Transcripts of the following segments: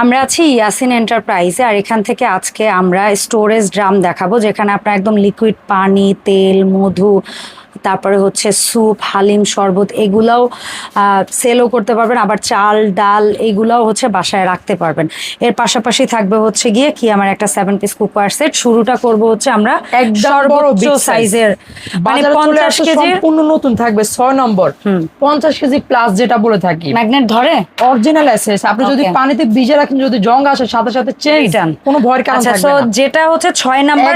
আমরা আছি ইয়াসিন এন্টারপ্রাইজে, আর এখান থেকে আজকে আমরা স্টোরেজ ড্রাম দেখাবো, যেখানে আপনার একদম লিকুইড পানি, তেল, মধু, তারপরে হচ্ছে স্যুপ, হালিম, শরবত এগুলাও সেলও করতে পারবেন, আবার চাল, ডাল এগুলাও হচ্ছে বাসায় রাখতে পারবেন। এর পাশাপাশি থাকবে হচ্ছে গিয়ে কি আমার একটা 7 পিস কুকওয়্যার সেট। শুরুটা করব হচ্ছে আমরা সর্বোচ্চ সাইজের, মানে 50 কেজি সম্পূর্ণ নতুন থাকবে 6 নম্বর 50 কেজি প্লাস, যেটা বলে থাকি ম্যাগনেট ধরে অরিজিনাল এসএস। আপনি যদি পানিতে ভিজে রাখেন, যদি জং আসে সাথে সাথে চেঞ্জ, কোনো ভয়ের কারণ থাকবে না। যেটা হচ্ছে 6 নাম্বার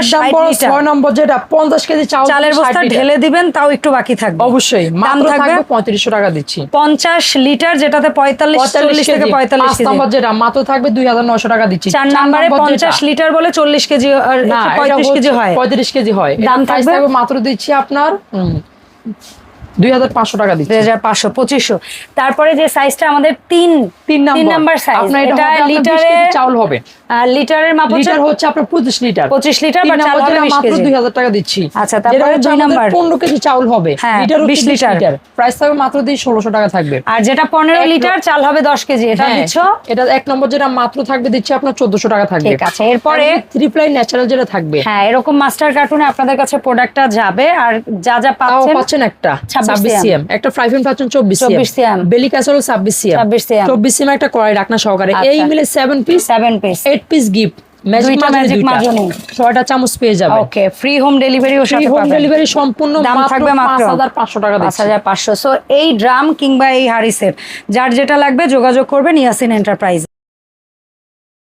6 নম্বর, যেটা 50 কেজি চালের বস্তা ঢেলে দিবেন, তাও একটু বাকি থাকবে। অবশ্যই মাত্র থাকবে 3500 টাকা দিচ্ছি। 50 লিটার, যেটাতে 45 থেকে 45 কেজি, নম্বর যেটা মাত্র থাকবে 2900 টাকা দিচ্ছি। 4 নম্বরে 50 লিটার বলে 40 কেজি আর 35 কেজি হয়, 35 কেজি হয়। দাম থাকবে মাত্র দিচ্ছি আপনার 2500 টাকা দিচ্ছি। 2500 2500। তারপরে যে সাইজটা আমাদের 3 নাম্বার সাইজ, এটা লিটারে চাউল হবে। লিটারের মাপ হচ্ছে আপনার 25 লিটার, 25 লিটার বা চাল হবে 20 মাত্র কেজি, 2000 টাকা দিচ্ছি। আচ্ছা, তারপরে 2 নাম্বার 15 কেজি চাউল হবে, লিটার 20 লিটার, প্রাইস থাকবে মাত্র 1600 টাকা থাকবে। আর যেটা 15 লিটার চাল হবে 10 কেজি, এটা দিচ্ছো। এটা 1 নম্বর যেটা মাত্র থাকবে দিচ্ছি আপনার 1400 টাকা থাকবে। ঠিক আছে, এরপরে 3 প্লাই ন্যাচারাল যেটা থাকবে, হ্যাঁ এরকম মাস্টার কার্টুনে আপনাদের কাছে প্রোডাক্টটা যাবে, আর যা যা পাচ্ছেন একটা 26 সিএম, একটা ফ্রাই প্যান পাচ্ছেন 24 সিএম, বেলি ক্যাসারোল 26 সিএম, 24 সিএম একটা কড়াই রাখনা সহকারে, এই মিলে 7 পিস 8 পিস গিফট, ম্যাজিক মাজনি 6টা চামচ পেয়ে যাবে। ওকে, ফ্রি হোম ডেলিভারিও সাথে পাবেন। হোম ডেলিভারি সম্পূর্ণ দাম থাকবে মাত্র 5500 টাকা দিচ্ছি। 5500। সো এই ড্রাম কিংবা এই হাড়ি সেট যার যেটা লাগবে যোগাযোগ করবেন ইয়াসিন এন্টারপ্রাইজ।